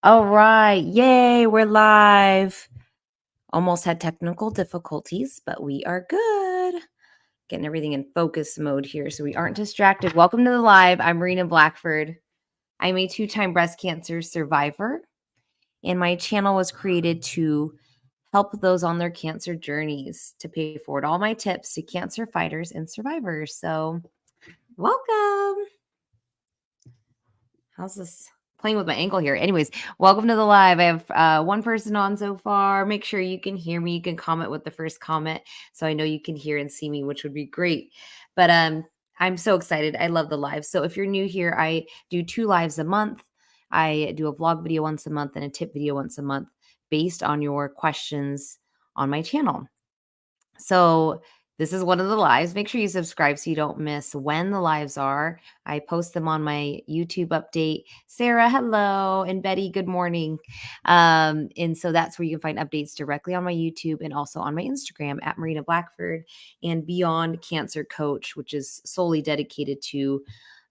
All right. Yay, we're live. Almost had technical difficulties, but we are good. Getting everything in focus mode here so we aren't distracted. Welcome to the live. I'm Marina Blackford. I'm a 2-time breast cancer survivor, and my channel was created to help those on their cancer journeys to pay forward all my tips to cancer fighters and survivors. So, welcome. How's this playing with my ankle here? Anyways, welcome to the live. I have one person on so far. Make sure you can hear me. You can comment with the first comment so I know you can hear and see me, which would be great. But I'm so excited. I love the live. So if you're new here, I do 2 lives a month. I do a vlog video once a month and a tip video once a month based on your questions on my channel. So this is one of the lives. Make sure you subscribe so you don't miss when the lives are. I post them on my YouTube update. Sarah, hello. And Betty, good morning. And so that's where you can find updates directly on my YouTube and also on my Instagram at Marina Blackford and Beyond Cancer Coach, which is solely dedicated to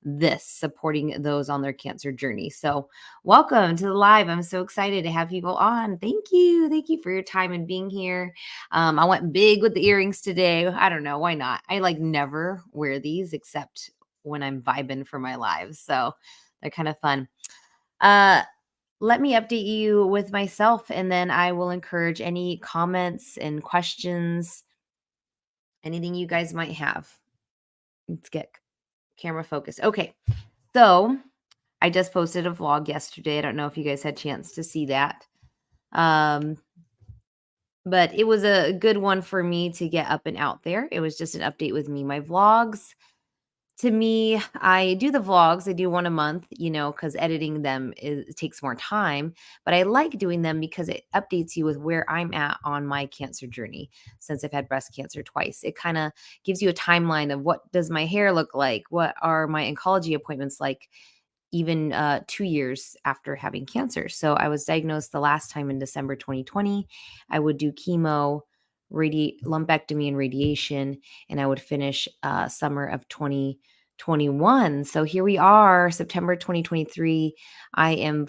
this, supporting those on their cancer journey. So welcome to the live. I'm so excited to have people on. Thank you. Thank you for your time and being here. I went big with the earrings today. I don't know. Why not? I never wear these except when I'm vibing for my lives. So they're kind of fun. Let me update you with myself, and then I will encourage any comments and questions, anything you guys might have. Let's get camera focused. Okay. So I just posted a vlog yesterday. I don't know if you guys had a chance to see that. But it was a good one for me to get up and out there. It was just an update with me. My vlogs, to me, I do the vlogs. I do one a month, because editing them it takes more time. But I like doing them because it updates you with where I'm at on my cancer journey since I've had breast cancer twice. It kind of gives you a timeline of what does my hair look like? What are my oncology appointments like? Even 2 years after having cancer. So I was diagnosed the last time in December 2020. I would do chemo, lumpectomy, and radiation, and I would finish summer of 2021. So here we are, September 2023. I am,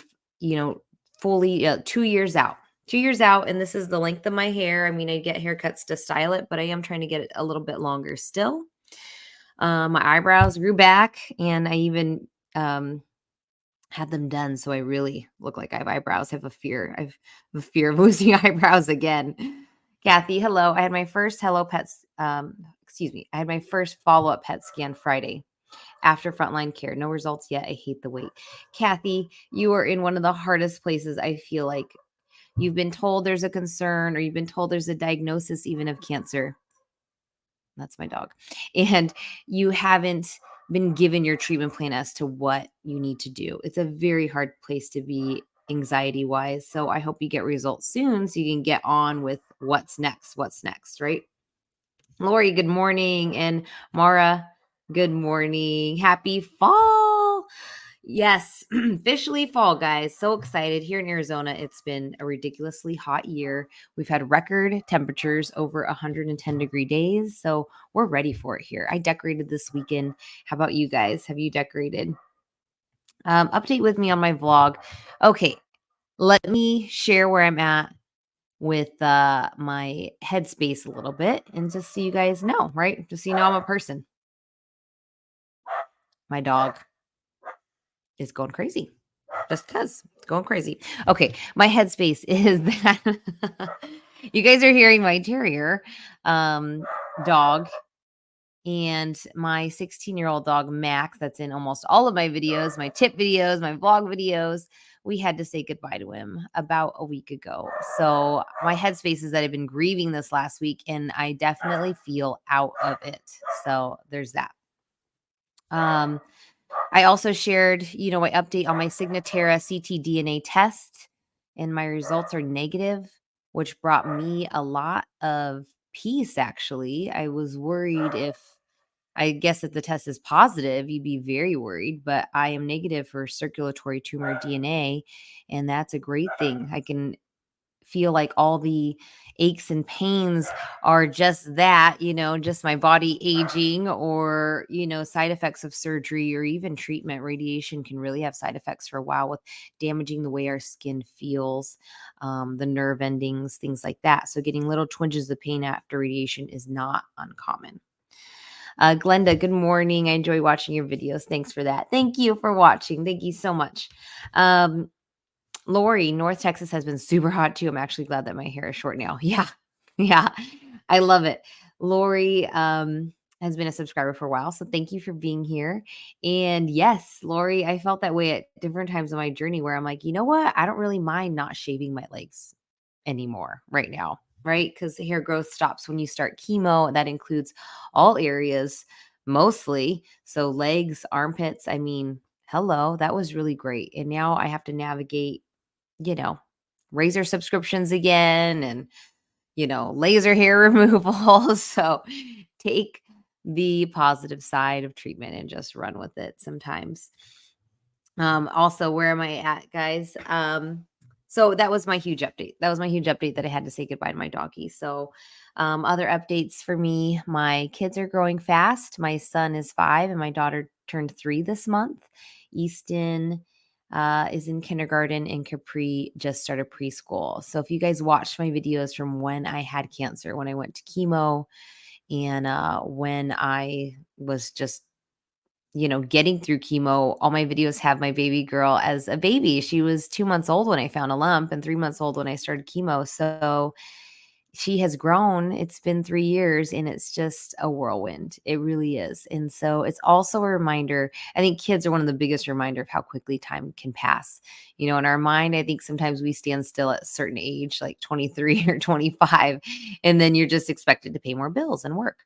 fully 2 years out. 2 years out, and this is the length of my hair. I mean, I get haircuts to style it, but I am trying to get it a little bit longer still. My eyebrows grew back, and I even had them done so I really look like I have eyebrows. I have a fear. I have a fear of losing eyebrows again. Kathy, hello. I had my first I had my first follow-up PET scan Friday after frontline care. No results yet. I hate the wait. Kathy, you are in one of the hardest places. I feel like you've been told there's a concern or you've been told there's a diagnosis even of cancer. That's my dog. And you haven't been given your treatment plan as to what you need to do. It's a very hard place to be anxiety wise. So I hope you get results soon so you can get on with what's next. What's next, right? Lori, good morning. And Mara, good morning. Happy fall. Yes, officially fall, guys. So excited. Here in Arizona, it's been a ridiculously hot year. We've had record temperatures over 110-degree days. So we're ready for it here. I decorated this weekend. How about you guys? Have you decorated? Update with me on my vlog. Okay, let me share where I'm at with my headspace a little bit and just so you guys know, right? Just so you know I'm a person. My dog is going crazy. Just because it's going crazy. Okay, my headspace is that you guys are hearing my terrier dog and my 16-year-old dog Max that's in almost all of my videos, my tip videos, my vlog videos. We had to say goodbye to him about a week ago. So my headspace is that I've been grieving this last week and I definitely feel out of it. So there's that. I also shared, my update on my Signatera ctDNA test, and my results are negative, which brought me a lot of peace, actually. I was worried I guess if the test is positive, you'd be very worried, but I am negative for circulatory tumor DNA, and that's a great thing. I can feel like all the aches and pains are just that, just my body aging or, side effects of surgery or even treatment. Radiation can really have side effects for a while with damaging the way our skin feels, the nerve endings, things like that. So getting little twinges of pain after radiation is not uncommon. Glenda, good morning. I enjoy watching your videos. Thanks for that. Thank you for watching. Thank you so much. Um, Lori, North Texas has been super hot too. I'm actually glad that my hair is short now. Yeah. Yeah. I love it. Lori has been a subscriber for a while. So thank you for being here. And yes, Lori, I felt that way at different times in my journey where I'm like, you know what? I don't really mind not shaving my legs anymore right now, right? Because the hair growth stops when you start chemo. That includes all areas mostly. So legs, armpits. I mean, hello, that was really great. And now I have to navigate, you know, razor subscriptions again and, laser hair removal. So take the positive side of treatment and just run with it sometimes. Also, where am I at, guys? So that was my huge update. That was my huge update that I had to say goodbye to my doggy. So, other updates for me, my kids are growing fast. My son is 5 and my daughter turned 3 this month. Easton is in kindergarten and Capri just started preschool. So if you guys watched my videos from when I had cancer, when I went to chemo, and when I was just getting through chemo, all my videos have my baby girl as a baby. She was 2 months old when I found a lump and 3 months old when I started chemo. So she has grown. It's been 3 years and it's just a whirlwind. It really is. And so it's also a reminder. I think kids are one of the biggest reminder of how quickly time can pass. In our mind, I think sometimes we stand still at a certain age, like 23 or 25, and then you're just expected to pay more bills and work.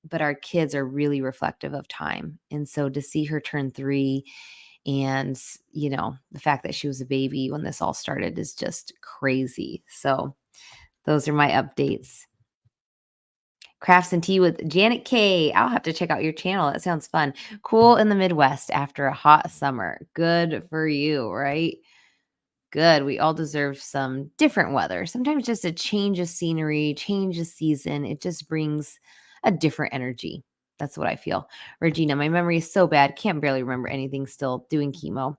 But our kids are really reflective of time. And so to see her turn 3 and, the fact that she was a baby when this all started is just crazy. So those are my updates. Crafts and tea with Janet K. I'll have to check out your channel. That sounds fun. Cool in the Midwest after a hot summer. Good for you, right? Good. We all deserve some different weather. Sometimes just a change of scenery, change of season. It just brings a different energy. That's what I feel. Regina, my memory is so bad. Can't barely remember anything still doing chemo.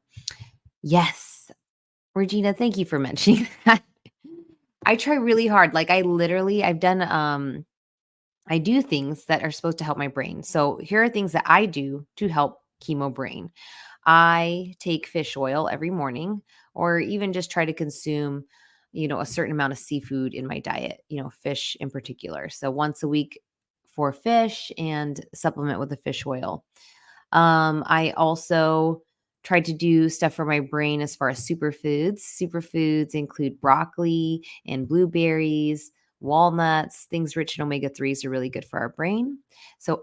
Yes. Regina, thank you for mentioning that. I try really hard. Like I've done I do things that are supposed to help my brain. So here are things that I do to help chemo brain. I take fish oil every morning or even just try to consume, a certain amount of seafood in my diet, fish in particular. So once a week for fish and supplement with the fish oil. I also tried to do stuff for my brain as far as superfoods. Superfoods include broccoli and blueberries, walnuts, things rich in omega 3s are really good for our brain. So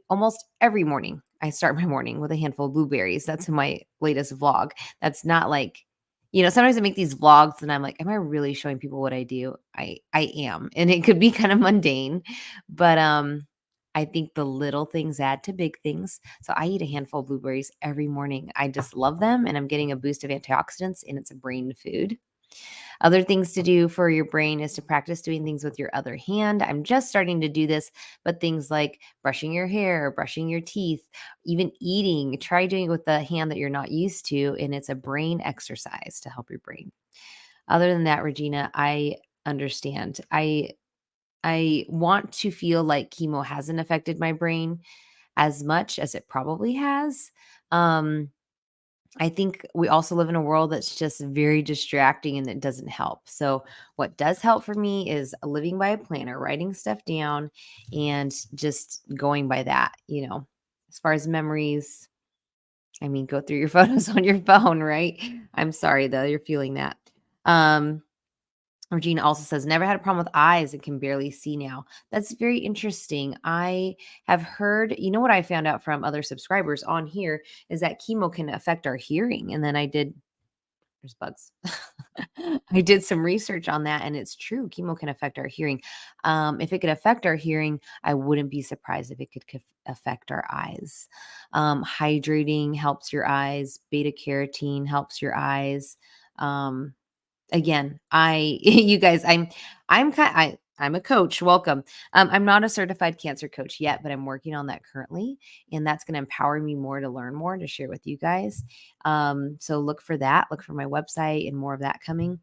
almost every morning, I start my morning with a handful of blueberries. That's in my latest vlog. That's not like, sometimes I make these vlogs and I'm like, am I really showing people what I do? I am. And it could be kind of mundane, but I think the little things add to big things. So I eat a handful of blueberries every morning. I just love them and I'm getting a boost of antioxidants and it's a brain food. Other things to do for your brain is to practice doing things with your other hand. I'm just starting to do this, but things like brushing your hair, brushing your teeth, even eating, try doing it with the hand that you're not used to. And it's a brain exercise to help your brain. Other than that, Regina, I understand. I want to feel like chemo hasn't affected my brain as much as it probably has. Um, I think we also live in a world that's just very distracting and it doesn't help. So, what does help for me is living by a planner, writing stuff down, and just going by that. As far as memories, I mean, go through your photos on your phone, right? I'm sorry though, you're feeling that. Um, Regina also says, never had a problem with eyes and can barely see now. That's very interesting. I have heard, what I found out from other subscribers on here is that chemo can affect our hearing. And then there's bugs. I did some research on that and it's true. Chemo can affect our hearing. If it could affect our hearing, I wouldn't be surprised if it could affect our eyes. Hydrating helps your eyes. Beta carotene helps your eyes. Again, I you guys, I'm a coach, welcome. I'm not a certified cancer coach yet, but I'm working on that currently, and that's gonna empower me more to learn more to share with you guys. So look for that, look for my website and more of that coming.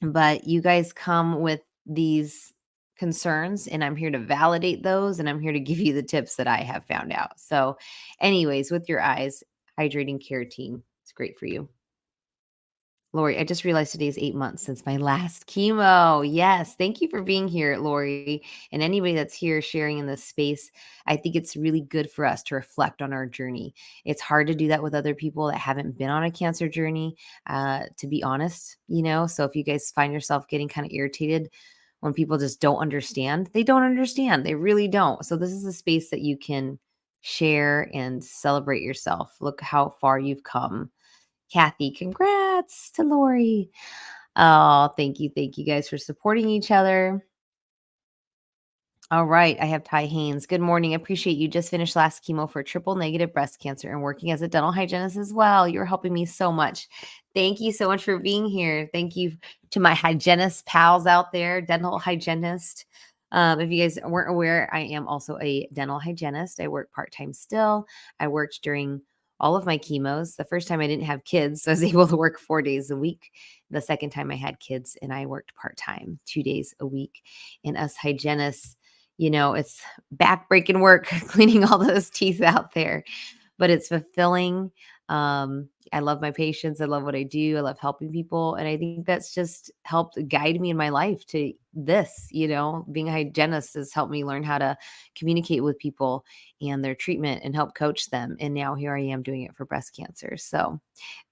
But you guys come with these concerns, and I'm here to validate those, and I'm here to give you the tips that I have found out. So anyways, with your eyes, hydrating keratin, it's great for you. Lori, I just realized today is 8 months since my last chemo. Yes, thank you for being here, Lori, and anybody that's here sharing in this space. I think it's really good for us to reflect on our journey. It's hard to do that with other people that haven't been on a cancer journey, to be honest, So if you guys find yourself getting kind of irritated when people just don't understand, they don't understand. They really don't. So this is a space that you can share and celebrate yourself. Look how far you've come. Kathy, congrats to Lori. Oh, thank you. Thank you guys for supporting each other. All right. I have Ty Haynes. Good morning. Appreciate you. Just finished last chemo for triple negative breast cancer and working as a dental hygienist as well. You're helping me so much. Thank you so much for being here. Thank you to my hygienist pals out there, dental hygienist. If you guys weren't aware, I am also a dental hygienist. I work part time still. I worked during all of my chemos. The first time I didn't have kids, so I was able to work 4 days a week. The second time I had kids and I worked part time, 2 days a week. And us hygienists, it's backbreaking work cleaning all those teeth out there, but it's fulfilling. I love my patients. I love what I do. I love helping people. And I think that's just helped guide me in my life to this, being a hygienist has helped me learn how to communicate with people and their treatment and help coach them. And now here I am doing it for breast cancer. So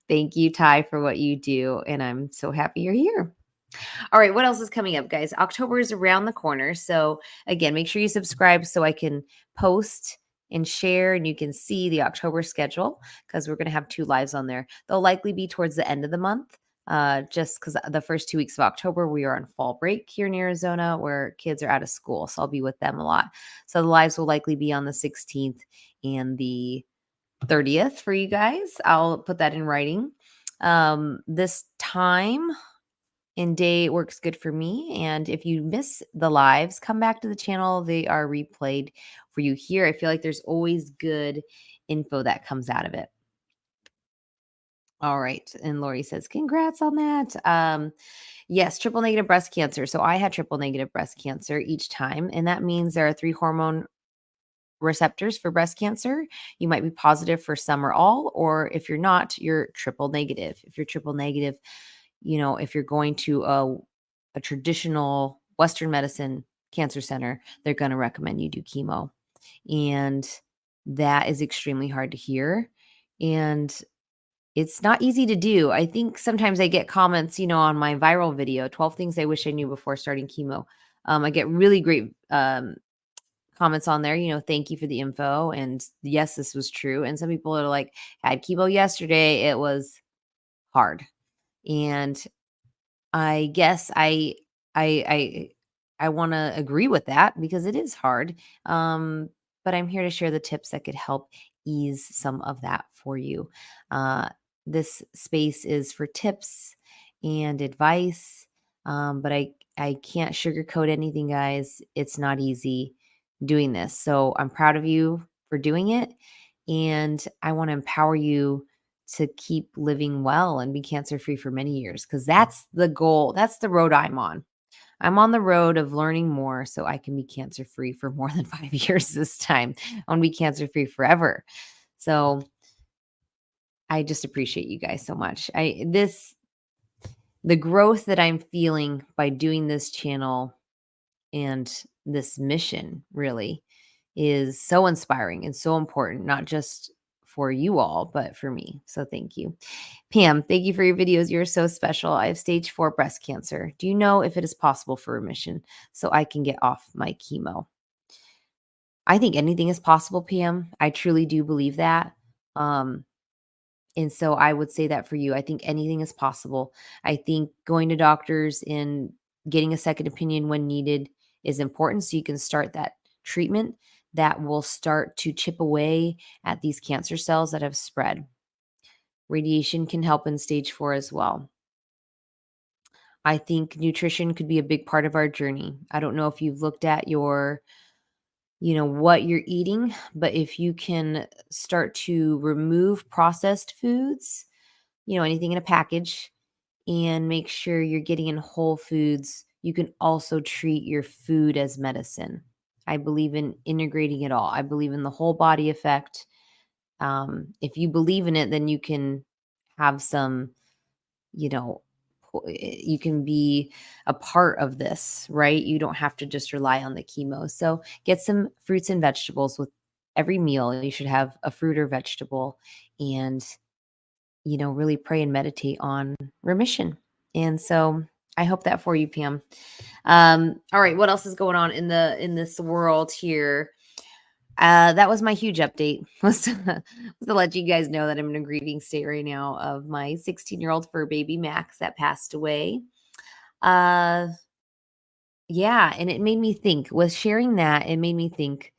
thank you, Ty, for what you do. And I'm so happy you're here. All right, what else is coming up, guys? October is around the corner. So, again, make sure you subscribe so I can post and share and you can see the October schedule because we're going to have 2 lives on there. They'll likely be towards the end of the month. Just because the first 2 weeks of October, we are on fall break here in Arizona where kids are out of school. So I'll be with them a lot. So the lives will likely be on the 16th and the 30th for you guys. I'll put that in writing. This time and day works good for me. And if you miss the lives, come back to the channel. They are replayed for you here. I feel like there's always good info that comes out of it. All right. And Lori says, congrats on that. Yes, triple negative breast cancer. So I had triple negative breast cancer each time. And that means there are 3 hormone receptors for breast cancer. You might be positive for some or all, or if you're not, you're triple negative. If you're triple negative, if you're going to a traditional Western medicine cancer center, they're going to recommend you do chemo. And that is extremely hard to hear. And it's not easy to do. I think sometimes I get comments, on my viral video, 12 things I wish I knew before starting chemo. I get really great comments on there, thank you for the info. And yes, this was true. And some people are like, had chemo yesterday. It was hard. And I guess I I I wanna agree with that because it is hard, but I'm here to share the tips that could help ease some of that for you. Uh, this space is for tips and advice, but I can't sugarcoat anything, guys. It's not easy doing this, so I'm proud of you for doing it, and I wanna empower you to keep living well and be cancer free for many years because that's the goal. That's the road I'm on. I'm on the road of learning more so I can be cancer free for more than 5 years this time. I want to be cancer free forever. So I just appreciate you guys so much. The growth that I'm feeling by doing this channel and this mission really is so inspiring and so important, not just for you all, but for me. So thank you. Pam, thank you for your videos. You're so special. I have stage 4 breast cancer. Do you know if it is possible for remission so I can get off my chemo? I think anything is possible, Pam. I truly do believe that. Um, and so I would say that for you. I think anything is possible. I think going to doctors and getting a second opinion when needed is important so you can start that treatment that will start to chip away at these cancer cells that have spread. Radiation can help in stage 4 as well. I think nutrition could be a big part of our journey. I don't know if you've looked at what you're eating, but if you can start to remove processed foods, anything in a package, and make sure you're getting in whole foods, you can also treat your food as medicine. I believe in integrating it all. I believe in the whole body effect. If you believe in it, then you can have some, you know, you can be a part of this, right? You don't have to just rely on the chemo. So get some fruits and vegetables with every meal. You should have a fruit or vegetable and, really pray and meditate on remission. And so I hope that for you, Pam. All right, what else is going on in this world here? That was my huge update. Was to let you guys know that I'm in a grieving state right now of my 16-year-old fur baby Max that passed away. Uh, yeah, and it made me think. With sharing that, it made me think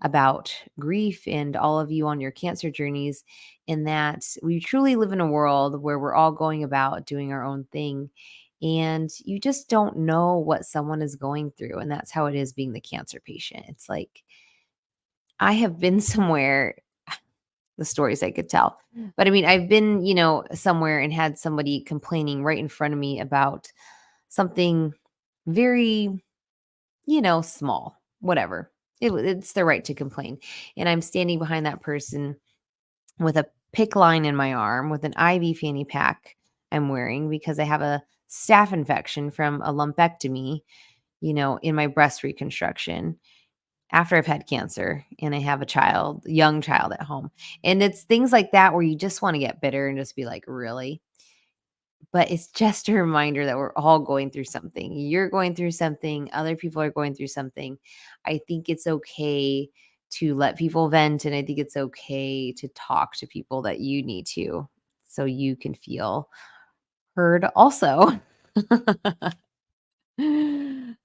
about grief and all of you on your cancer journeys, and that we truly live in a world where we're all going about doing our own thing. And you just don't know what someone is going through. And that's how it is being the cancer patient. It's like, I have been somewhere, the stories I could tell. But I mean, I've been, somewhere and had somebody complaining right in front of me about something very, small, whatever. It's their right to complain. And I'm standing behind that person with a pick line in my arm with an IV fanny pack I'm wearing because I have a staph infection from a lumpectomy, in my breast reconstruction after I've had cancer and I have a young child at home. And it's things like that where you just want to get bitter and just be like, really? But it's just a reminder that we're all going through something. You're going through something, other people are going through something. I think it's okay to let people vent, and I think it's okay to talk to people that you need to so you can feel heard also.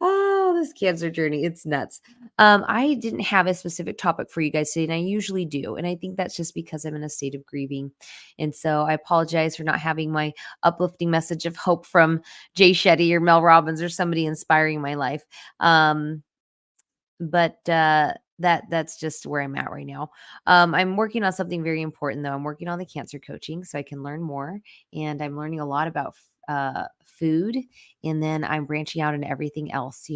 Oh, this cancer journey, it's nuts. I didn't have a specific topic for you guys today, and I usually do. And I think that's just because I'm in a state of grieving. And so I apologize for not having my uplifting message of hope from Jay Shetty or Mel Robbins or somebody inspiring my life. But that's just where I'm at right now. I'm working on something very important though. I'm working on the cancer coaching so I can learn more, and I'm learning a lot about food, and then I'm branching out into everything else.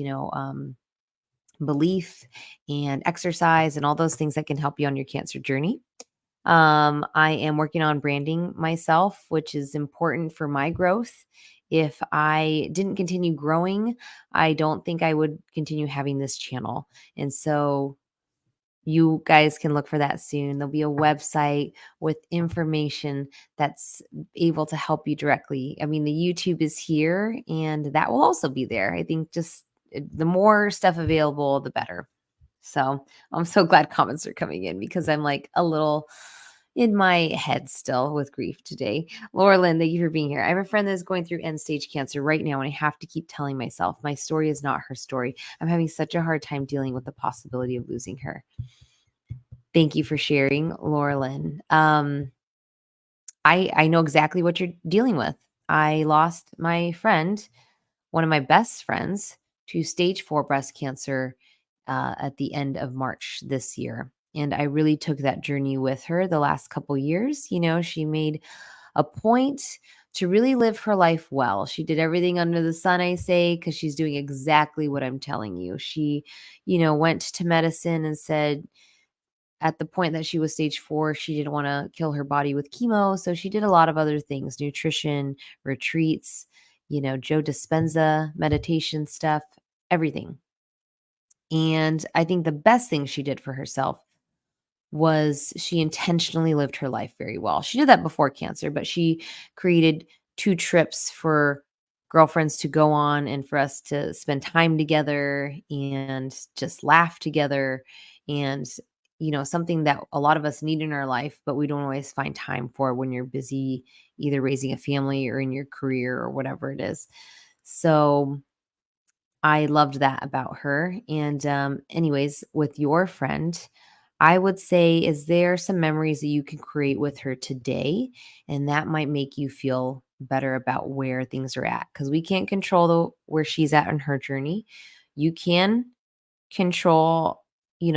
Belief and exercise and all those things that can help you on your cancer journey. I am working on branding myself, which is important for my growth. If I didn't continue growing, I don't think I would continue having this channel. And so you guys can look for that soon. There'll be a website with information that's able to help you directly. I mean, the YouTube is here and that will also be there. I think just the more stuff available, the better. So I'm so glad comments are coming in because I'm like a little in my head still with grief today. Laura Lynn, thank you for being here. I have a friend that's going through end stage cancer right now, and I have to keep telling myself my story is not her story. I'm having such a hard time dealing with the possibility of losing her. Thank you for sharing, Laura Lynn. I know exactly what you're dealing with. I lost my friend, one of my best friends, to stage 4 breast cancer at the end of March this year. And I really took that journey with her the last couple years. She made a point to really live her life well. She did everything under the sun, I say, because she's doing exactly what I'm telling you. She, went to medicine and said, at the point that she was stage 4, she didn't wanna kill her body with chemo, so she did a lot of other things, nutrition, retreats, Joe Dispenza, meditation stuff, everything. And I think the best thing she did for herself was she intentionally lived her life very well. She did that before cancer, but she created 2 trips for girlfriends to go on and for us to spend time together and just laugh together, and something that a lot of us need in our life, but we don't always find time for when you're busy either raising a family or in your career or whatever it is. So I loved that about her. And anyways, with your friend, I would say, is there some memories that you can create with her today? And that might make you feel better about where things are at, because we can't control where she's at in her journey. You can control,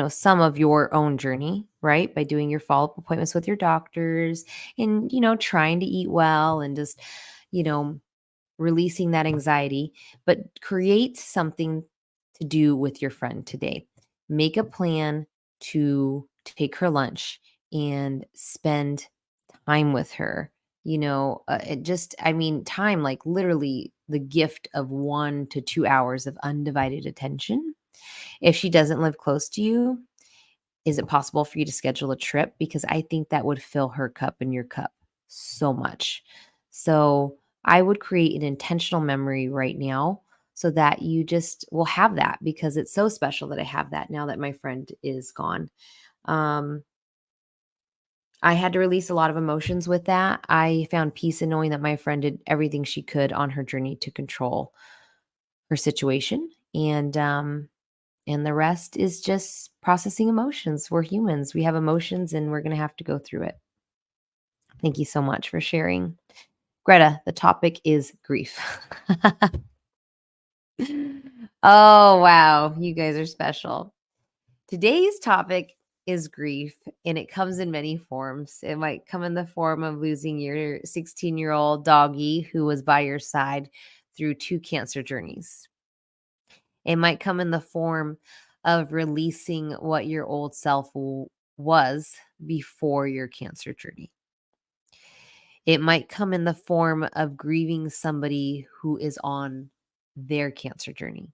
some of your own journey, right? By doing your follow-up appointments with your doctors and, trying to eat well and just, you know, releasing that anxiety, but create something to do with your friend today. Make a plan to take her lunch and spend time with her. Time, like literally the gift of 1 to 2 hours of undivided attention. If she doesn't live close to you, is it possible for you to schedule a trip? Because I think that would fill her cup and your cup so much. So I would create an intentional memory right now so that you just will have that, because it's so special that I have that now that my friend is gone. Um, I had to release a lot of emotions with that. I found peace in knowing that my friend did everything she could on her journey to control her situation. And the rest is just processing emotions. We're humans. We have emotions and we're going to have to go through it. Thank you so much for sharing. Greta, the topic is grief. Oh, wow. You guys are special. Today's topic is grief, and it comes in many forms. It might come in the form of losing your 16-year-old doggy who was by your side through 2 cancer journeys. It might come in the form of releasing what your old self was before your cancer journey. It might come in the form of grieving somebody who is on their cancer journey.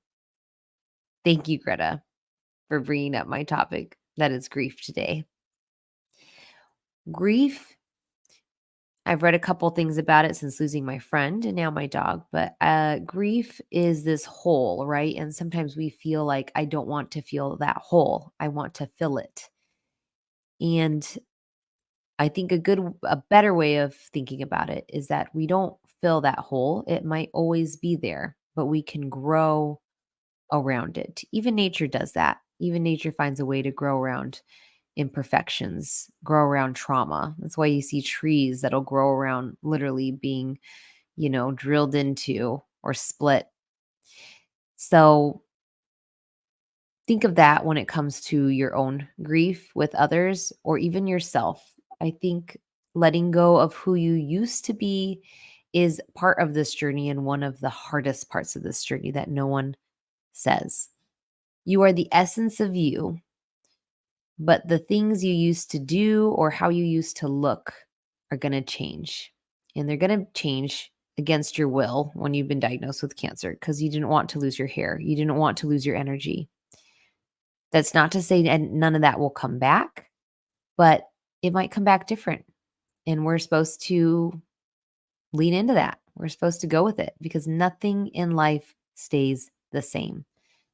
Thank you, Greta, for bringing up my topic that is grief today. Grief, I've read a couple things about it since losing my friend and now my dog, but grief is this hole, right? And sometimes we feel like, I don't want to feel that hole. I want to fill it. And I think a better way of thinking about it is that we don't fill that hole. It might always be there, but we can grow around it. Even nature does that. Even nature finds a way to grow around imperfections, grow around trauma. That's why you see trees that'll grow around literally being, drilled into or split. So think of that when it comes to your own grief with others or even yourself. I think letting go of who you used to be is part of this journey and one of the hardest parts of this journey that no one says. You are the essence of you, but the things you used to do or how you used to look are going to change. And they're going to change against your will when you've been diagnosed with cancer, because you didn't want to lose your hair. You didn't want to lose your energy. That's not to say and none of that will come back, but it might come back different. And we're supposed to lean into that. We're supposed to go with it, because nothing in life stays the same.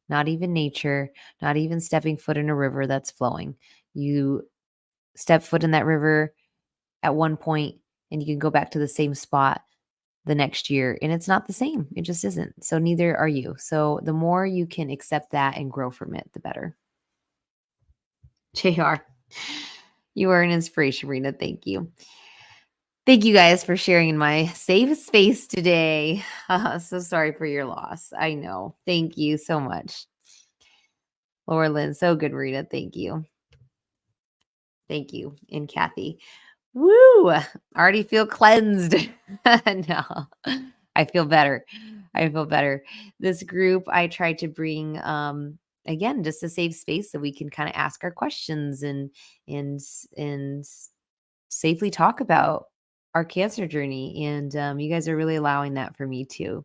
Not even nature, not even stepping foot in a river that's flowing. You step foot in that river at one point and you can go back to the same spot the next year and it's not the same. It just isn't. So neither are you. So the more you can accept that and grow from it, the better. JR, you are an inspiration, Rena. Thank you. Thank you guys for sharing in my safe space today. So sorry for your loss. I know. Thank you so much. Laura Lynn, so good, Rita. Thank you. Thank you. And Kathy. Woo! Already feel cleansed. No, I feel better. I feel better. This group, I tried to bring, again, just a safe space so we can kind of ask our questions and safely talk about our cancer journey. And you guys are really allowing that for me too.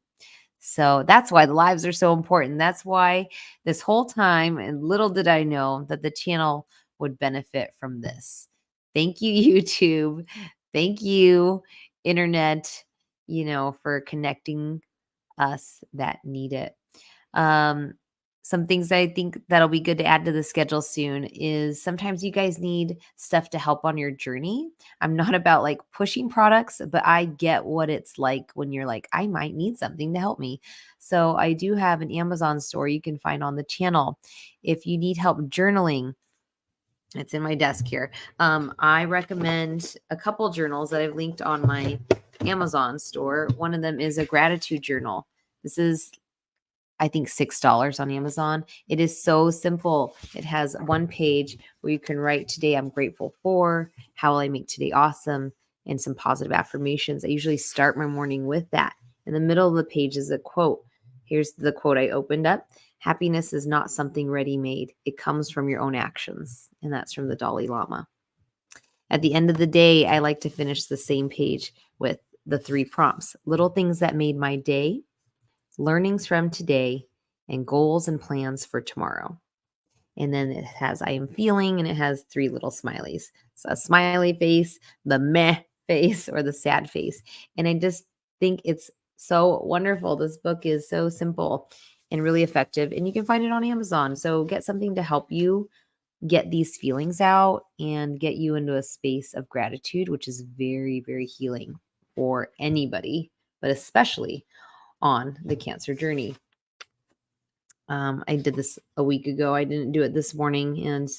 So that's why the lives are so important. That's why this whole time, and little did I know that the channel would benefit from this. Thank you, YouTube. Thank you, Internet, for connecting us that need it. Um, some things I think that'll be good to add to the schedule soon is sometimes you guys need stuff to help on your journey. I'm not about like pushing products, but I get what it's like when you're like, I might need something to help me. So I do have an Amazon store you can find on the channel. If you need help journaling, it's in my desk here. I recommend a couple journals that I've linked on my Amazon store. One of them is a gratitude journal. This is, I think, $6 on Amazon. It is so simple. It has one page where you can write, today I'm grateful for, how will I make today awesome, and some positive affirmations. I usually start my morning with that. In the middle of the page is a quote. Here's the quote I opened up. Happiness is not something ready-made. It comes from your own actions. And that's from the Dalai Lama. At the end of the day, I like to finish the same page with the 3 prompts. Little things that made my day, learnings from today, and goals and plans for tomorrow. And then it has I am feeling, and it has 3 little smileys. So a smiley face, the meh face, or the sad face. And I just think it's so wonderful. This book is so simple and really effective, and you can find it on Amazon. So get something to help you get these feelings out and get you into a space of gratitude, which is very, very healing for anybody, but especially on the cancer journey. I did this a week ago. I didn't do it this morning, and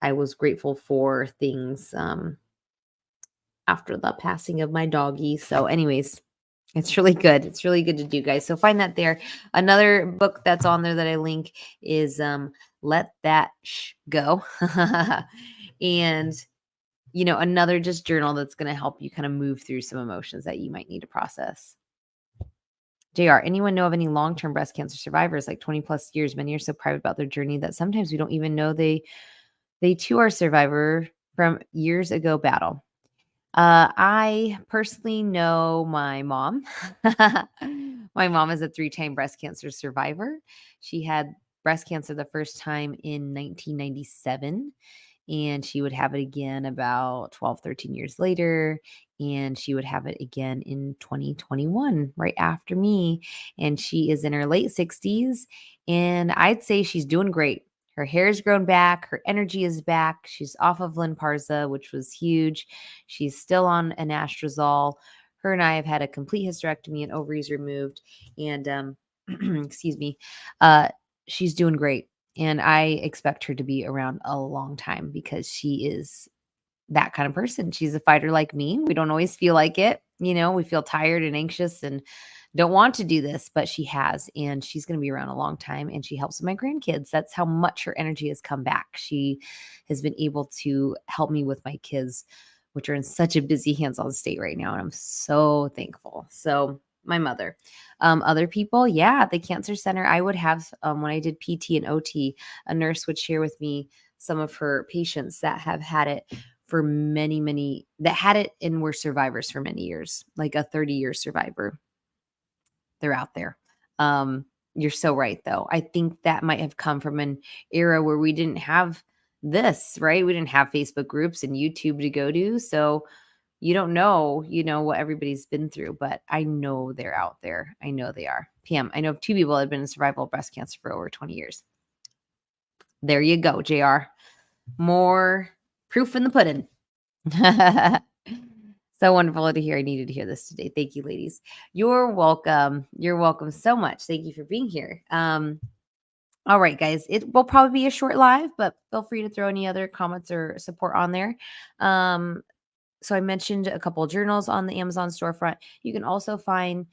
I was grateful for things after the passing of my doggy. So, anyways, it's really good. It's really good to do, guys. So find that there. Another book that's on there that I link is Let That Go. And another just journal that's going to help you kind of move through some emotions that you might need to process. JR, anyone know of any long-term breast cancer survivors, like 20 plus years? Many are so private about their journey that sometimes we don't even know they too are a survivor from years ago battle. I personally know my mom. My mom is a 3-time breast cancer survivor. She had breast cancer the first time in 1997. And she would have it again about 12, 13 years later. And she would have it again in 2021, right after me. And she is in her late 60s. And I'd say she's doing great. Her hair's grown back. Her energy is back. She's off of Lynparza, which was huge. She's still on anastrozole. Her and I have had a complete hysterectomy and ovaries removed. And excuse me, she's doing great. And I expect her to be around a long time because she is that kind of person. She's a fighter like me. We don't always feel like it. We feel tired and anxious and don't want to do this, but she has, and she's going to be around a long time, and she helps with my grandkids. That's how much her energy has come back. She has been able to help me with my kids, which are in such a busy hands-on state right now. And I'm so thankful. So my mother. Other people, yeah, at the cancer center, I would have, when I did PT and OT, a nurse would share with me some of her patients that have had it for many, that had it and were survivors for many years, like a 30-year survivor. They're out there. You're so right, though. I think that might have come from an era where we didn't have this, right? We didn't have Facebook groups and YouTube to go to. So you don't know, what everybody's been through, but I know they're out there. I know they are. PM, I know of 2 people that have been in survival of breast cancer for over 20 years. There you go, JR. More proof in the pudding. So wonderful to hear. I needed to hear this today. Thank you, ladies. You're welcome. You're welcome so much. Thank you for being here. All right, guys. It will probably be a short live, but feel free to throw any other comments or support on there. So I mentioned a couple of journals on the Amazon storefront. You can also find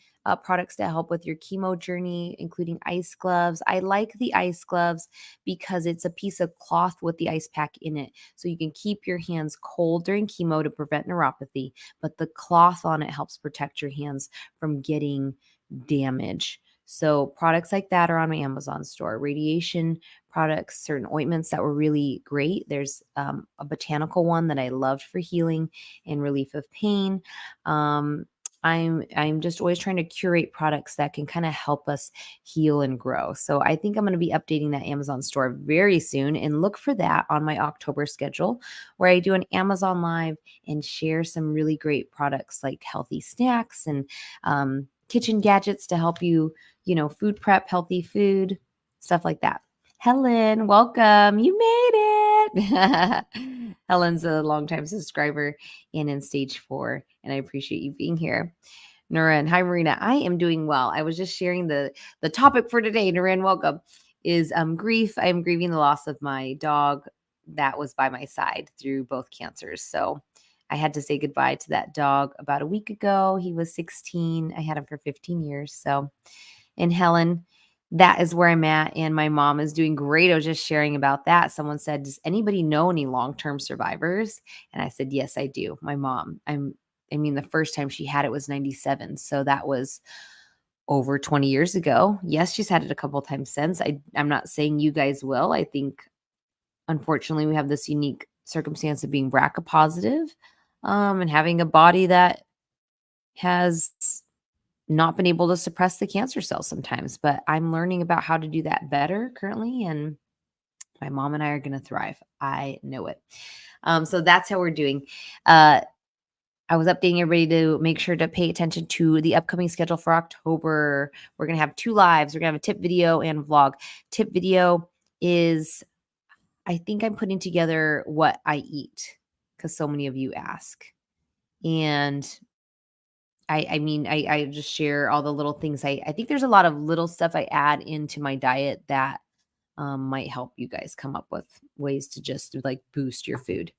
products that help with your chemo journey, including ice gloves. I like the ice gloves because it's a piece of cloth with the ice pack in it. So you can keep your hands cold during chemo to prevent neuropathy, but the cloth on it helps protect your hands from getting damage. So products like that are on my Amazon store. Radiation products, certain ointments that were really great. There's a botanical one that I loved for healing and relief of pain. I'm just always trying to curate products that can kind of help us heal and grow. So I think I'm going to be updating that Amazon store very soon, and look for that on my October schedule, where I do an Amazon live and share some really great products like healthy snacks and kitchen gadgets to help you, food prep, healthy food, stuff like that. Helen, welcome. You made it. Helen's a longtime subscriber and in stage 4, and I appreciate you being here. Nuran, hi Marina. I am doing well. I was just sharing the topic for today. Nuran, welcome. Is grief. I am grieving the loss of my dog that was by my side through both cancers. So I had to say goodbye to that dog about a week ago. He was 16. I had him for 15 years. So, and Helen, that is where I'm at. And my mom is doing great. I was just sharing about that. Someone said, does anybody know any long-term survivors? And I said, yes, I do. My mom. I mean, the first time she had it was 97. So that was over 20 years ago. Yes, she's had it a couple times since. I'm not saying you guys will. I think unfortunately we have this unique circumstance of being BRCA positive, and having a body that has not been able to suppress the cancer cells sometimes. But I'm learning about how to do that better currently, and my mom and I are going to thrive. I know it. So that's how we're doing. Uh, I was updating everybody to make sure to pay attention to the upcoming schedule for October. We're going to have 2 lives. We're going to have a tip video and vlog. Tip video is, I think I'm putting together what I eat because so many of you ask. And I mean, I just share all the little things. I think there's a lot of little stuff I add into my diet that might help you guys come up with ways to just like boost your food.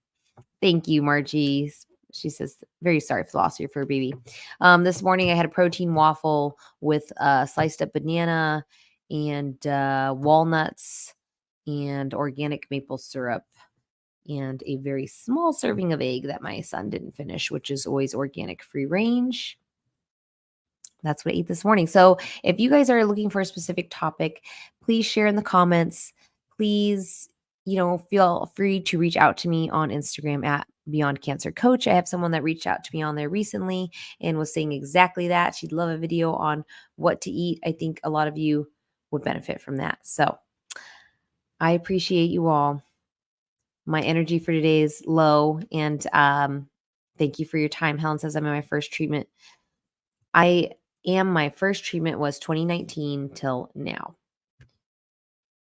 Thank you, Margie. She says, very sorry for the loss of your fur baby. This morning I had a protein waffle with sliced up banana and walnuts and organic maple syrup and a very small serving of egg that my son didn't finish, which is always organic free range. That's what I ate this morning. So if you guys are looking for a specific topic, please share in the comments. Please, feel free to reach out to me on Instagram at Beyond Cancer Coach. I have someone that reached out to me on there recently and was saying exactly that. She'd love a video on what to eat. I think a lot of you would benefit from that. So I appreciate you all. My energy for today is low, and thank you for your time. Helen says I'm in my first treatment. My first treatment was 2019 till now.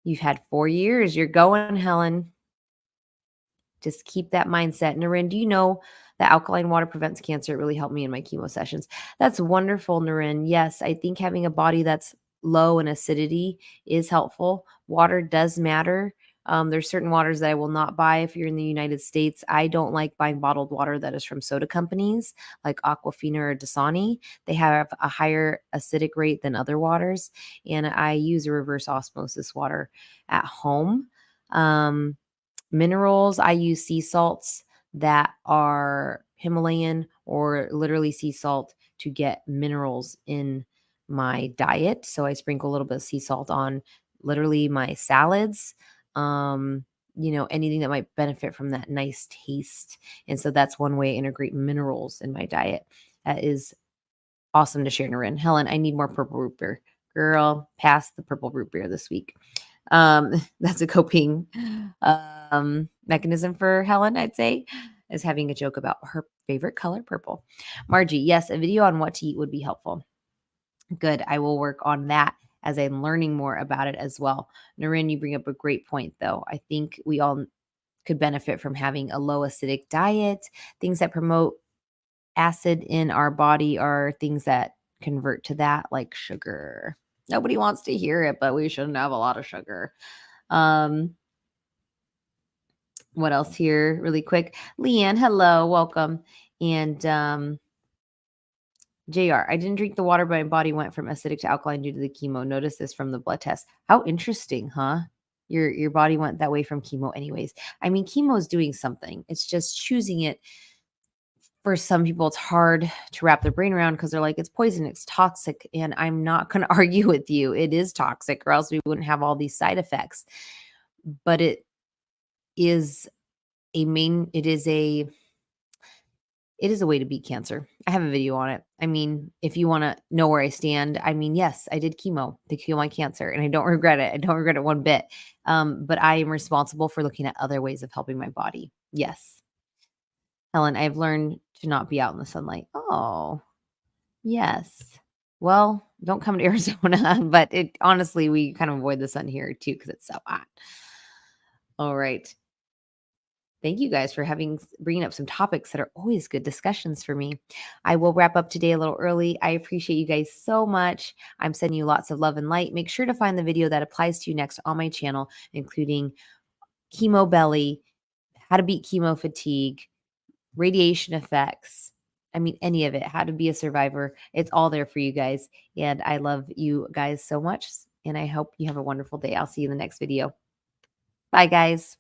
You've had 4 years. You're going, Helen. Just keep that mindset. Naren, do you know that alkaline water prevents cancer? It really helped me in my chemo sessions. That's wonderful, Naren. Yes, I think having a body that's low in acidity is helpful. Water does matter. There's certain waters that I will not buy if you're in the United States. I don't like buying bottled water that is from soda companies like Aquafina or Dasani. They have a higher acidic rate than other waters, and I use a reverse osmosis water at home. Minerals, I use sea salts that are Himalayan or literally sea salt to get minerals in my diet. So I sprinkle a little bit of sea salt on literally my salads, anything that might benefit from that nice taste. And so that's one way I integrate minerals in my diet. That is awesome to share, Narin. Helen, I need more purple root beer. Girl, pass the purple root beer this week. That's a coping mechanism for Helen, I'd say, is having a joke about her favorite color, purple. Margie, yes, a video on what to eat would be helpful. Good. I will work on that as I'm learning more about it as well. Naren, you bring up a great point, though. I think we all could benefit from having a low acidic diet. Things that promote acid in our body are things that convert to that, like sugar. Nobody wants to hear it, but we shouldn't have a lot of sugar. What else here really quick? Leanne, hello, welcome. And JR, I didn't drink the water, but my body went from acidic to alkaline due to the chemo. Notice this from the blood test. How interesting, huh? Your body went that way from chemo anyways. I mean, chemo is doing something. It's just choosing it. For some people, it's hard to wrap their brain around because they're like, it's poison, it's toxic. And I'm not going to argue with you. It is toxic, or else we wouldn't have all these side effects. But it is it is a way to beat cancer. I have a video on it. I mean, if you want to know where I stand, I mean, yes, I did chemo to cure my cancer and I don't regret it. I don't regret it one bit. But I am responsible for looking at other ways of helping my body. Yes. Helen, I've learned to not be out in the sunlight. Oh, yes. Well, don't come to Arizona, but honestly, we kind of avoid the sun here too because it's so hot. All right. Thank you guys for bringing up some topics that are always good discussions for me. I will wrap up today a little early. I appreciate you guys so much. I'm sending you lots of love and light. Make sure to find the video that applies to you next on my channel, including chemo belly, how to beat chemo fatigue, radiation effects. I mean, any of it, how to be a survivor. It's all there for you guys. And I love you guys so much. And I hope you have a wonderful day. I'll see you in the next video. Bye, guys.